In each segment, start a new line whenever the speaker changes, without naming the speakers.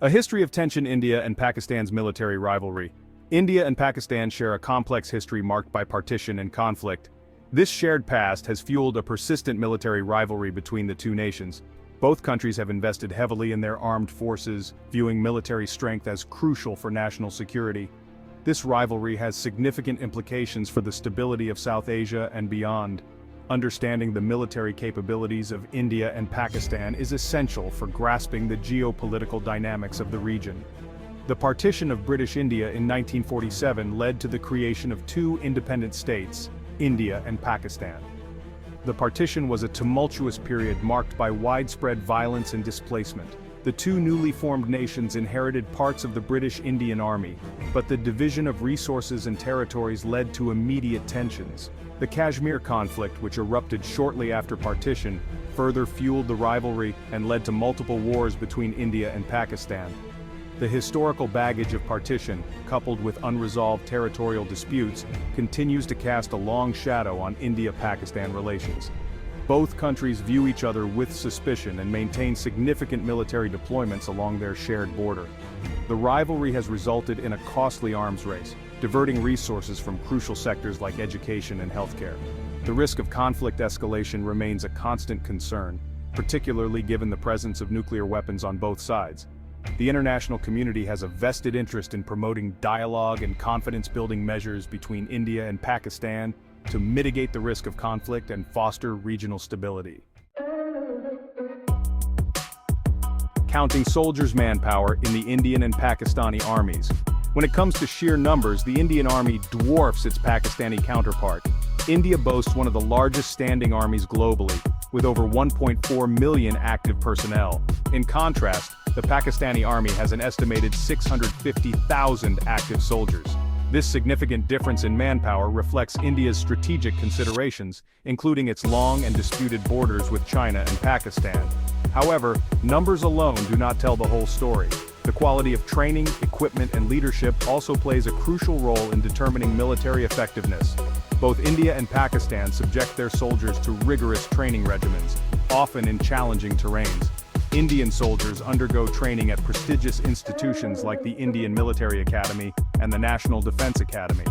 A history of tension. India and Pakistan's military rivalry. India and Pakistan share a complex history marked by partition and conflict. This shared past has fueled a persistent military rivalry between the two nations. Both countries have invested heavily in their armed forces, viewing military strength as crucial for national security. This rivalry has significant implications for the stability of South Asia and beyond. Understanding the military capabilities of India and Pakistan is essential for grasping the geopolitical dynamics of the region. The partition of British India in 1947 led to the creation of two independent states, India and Pakistan. The partition was a tumultuous period marked by widespread violence and displacement. The two newly formed nations inherited parts of the British Indian Army, but the division of resources and territories led to immediate tensions. The Kashmir conflict, which erupted shortly after partition, further fueled the rivalry and led to multiple wars between India and Pakistan. The historical baggage of partition, coupled with unresolved territorial disputes, continues to cast a long shadow on India-Pakistan relations. Both countries view each other with suspicion and maintain significant military deployments along their shared border. The rivalry has resulted in a costly arms race, diverting resources from crucial sectors like education and healthcare. The risk of conflict escalation remains a constant concern, particularly given the presence of nuclear weapons on both sides. The international community has a vested interest in promoting dialogue and confidence-building measures between India and Pakistan to mitigate the risk of conflict and foster regional stability. Counting soldiers' manpower in the Indian and Pakistani armies. When it comes to sheer numbers, the Indian Army dwarfs its Pakistani counterpart. India boasts one of the largest standing armies globally, with over 1.4 million active personnel. In contrast, the Pakistani Army has an estimated 650,000 active soldiers. This significant difference in manpower reflects India's strategic considerations, including its long and disputed borders with China and Pakistan. However, numbers alone do not tell the whole story. The quality of training, equipment, and leadership also plays a crucial role in determining military effectiveness. Both India and Pakistan subject their soldiers to rigorous training regimens, often in challenging terrains. Indian soldiers undergo training at prestigious institutions like the Indian Military Academy and the National Defense Academy.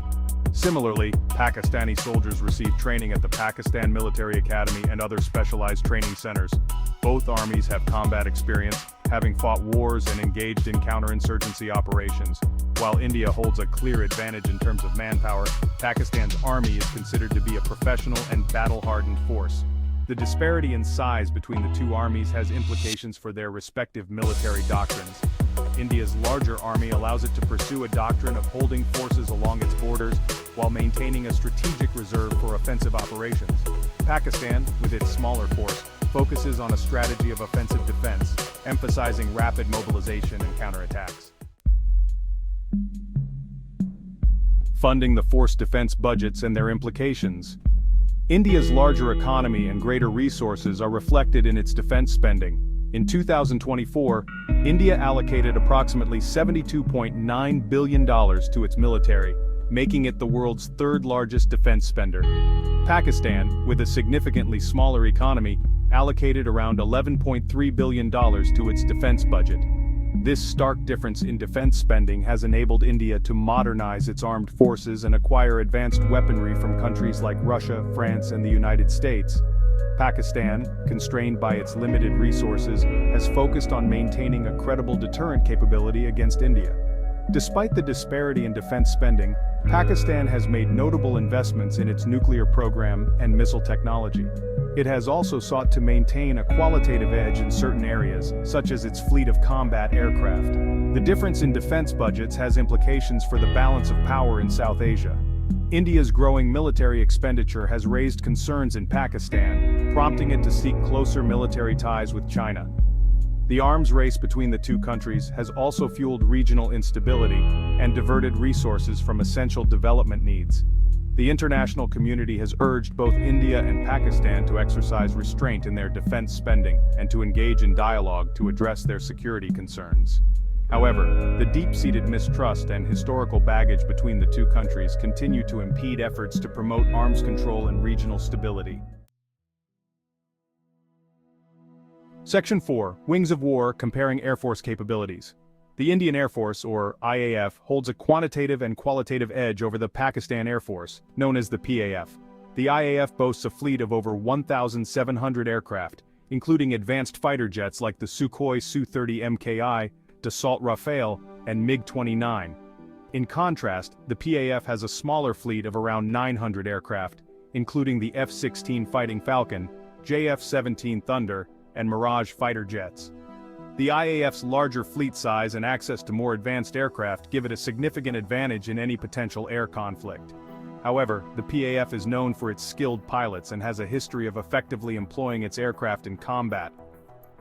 Similarly, Pakistani soldiers receive training at the Pakistan Military Academy and other specialized training centers. Both armies have combat experience, having fought wars and engaged in counterinsurgency operations. While India holds a clear advantage in terms of manpower, Pakistan's army is considered to be a professional and battle-hardened force. The disparity in size between the two armies has implications for their respective military doctrines. India's larger army allows it to pursue a doctrine of holding forces along its borders while maintaining a strategic reserve for offensive operations. Pakistan, with its smaller force, focuses on a strategy of offensive defense, emphasizing rapid mobilization and counterattacks. Funding the force defense budgets and their implications. India's larger economy and greater resources are reflected in its defense spending. In 2024, India allocated approximately $72.9 billion to its military, making it the world's third-largest defense spender. Pakistan, with a significantly smaller economy, allocated around $11.3 billion to its defense budget. This stark difference in defense spending has enabled India to modernize its armed forces and acquire advanced weaponry from countries like Russia, France, and the United States. Pakistan, constrained by its limited resources, has focused on maintaining a credible deterrent capability against India. Despite the disparity in defense spending, Pakistan has made notable investments in its nuclear program and missile technology. It has also sought to maintain a qualitative edge in certain areas, such as its fleet of combat aircraft. The difference in defense budgets has implications for the balance of power in South Asia. India's growing military expenditure has raised concerns in Pakistan, prompting it to seek closer military ties with China. The arms race between the two countries has also fueled regional instability and diverted resources from essential development needs. The international community has urged both India and Pakistan to exercise restraint in their defense spending and to engage in dialogue to address their security concerns. However, the deep-seated mistrust and historical baggage between the two countries continue to impede efforts to promote arms control and regional stability. Section 4. Wings of War, Comparing Air Force Capabilities. The Indian Air Force, or IAF, holds a quantitative and qualitative edge over the Pakistan Air Force, known as the PAF. The IAF boasts a fleet of over 1,700 aircraft, including advanced fighter jets like the Sukhoi Su-30 MKI, Dassault Rafale, and MiG-29. In contrast, the PAF has a smaller fleet of around 900 aircraft, including the F-16 Fighting Falcon, JF-17 Thunder, and Mirage fighter jets. The IAF's larger fleet size and access to more advanced aircraft give it a significant advantage in any potential air conflict. However, the PAF is known for its skilled pilots and has a history of effectively employing its aircraft in combat.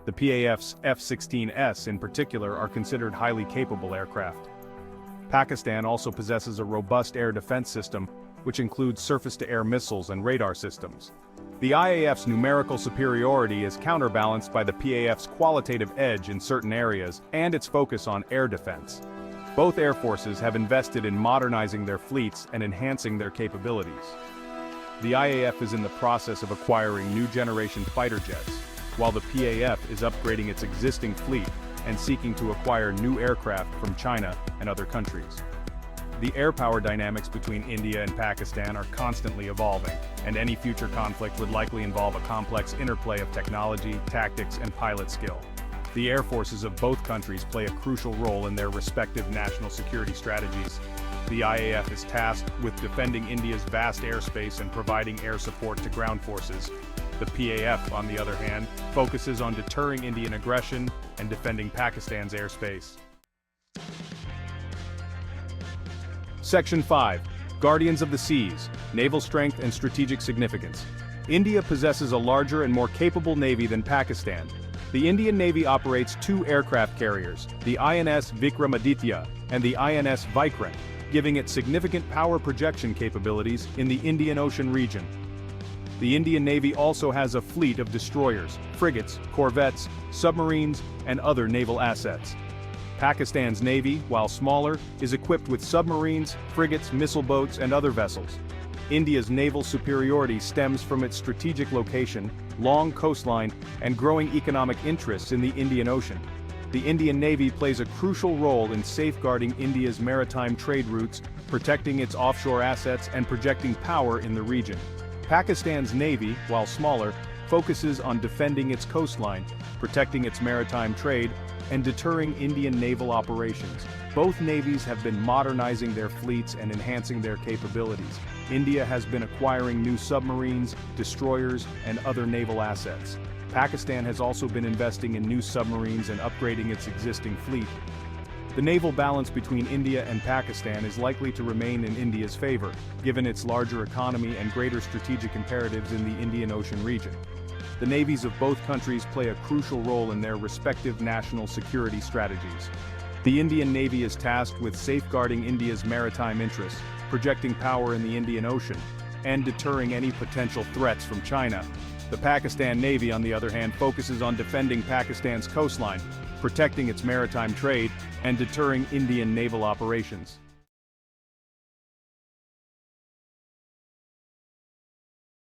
The PAF's F-16S in particular are considered highly capable aircraft. Pakistan also possesses a robust air defense system, which includes surface-to-air missiles and radar systems. The IAF's numerical superiority is counterbalanced by the PAF's qualitative edge in certain areas and its focus on air defense. Both air forces have invested in modernizing their fleets and enhancing their capabilities. The IAF is in the process of acquiring new generation fighter jets, while the PAF is upgrading its existing fleet and seeking to acquire new aircraft from China and other countries. The air power dynamics between India and Pakistan are constantly evolving, and any future conflict would likely involve a complex interplay of technology, tactics, and pilot skill. The air forces of both countries play a crucial role in their respective national security strategies. The IAF is tasked with defending India's vast airspace and providing air support to ground forces. The PAF, on the other hand, focuses on deterring Indian aggression and defending Pakistan's airspace. Section 5. Guardians of the Seas, Naval Strength and Strategic Significance. India possesses a larger and more capable navy than Pakistan. The Indian Navy operates two aircraft carriers, the INS Vikramaditya and the INS Vikrant, giving it significant power projection capabilities in the Indian Ocean region. The Indian Navy also has a fleet of destroyers, frigates, corvettes, submarines, and other naval assets. Pakistan's navy, while smaller, is equipped with submarines, frigates, missile boats, and other vessels. India's naval superiority stems from its strategic location, long coastline, and growing economic interests in the Indian Ocean. The Indian Navy plays a crucial role in safeguarding India's maritime trade routes, protecting its offshore assets, and projecting power in the region. Pakistan's navy, while smaller, focuses on defending its coastline, protecting its maritime trade, and deterring Indian naval operations. Both navies have been modernizing their fleets and enhancing their capabilities. India has been acquiring new submarines, destroyers, and other naval assets. Pakistan has also been investing in new submarines and upgrading its existing fleet. The naval balance between India and Pakistan is likely to remain in India's favor, given its larger economy and greater strategic imperatives in the Indian Ocean region. The navies of both countries play a crucial role in their respective national security strategies. The Indian Navy is tasked with safeguarding India's maritime interests, projecting power in the Indian Ocean, and deterring any potential threats from China. The Pakistan Navy, on the other hand, focuses on defending Pakistan's coastline, protecting its maritime trade, and deterring Indian naval operations.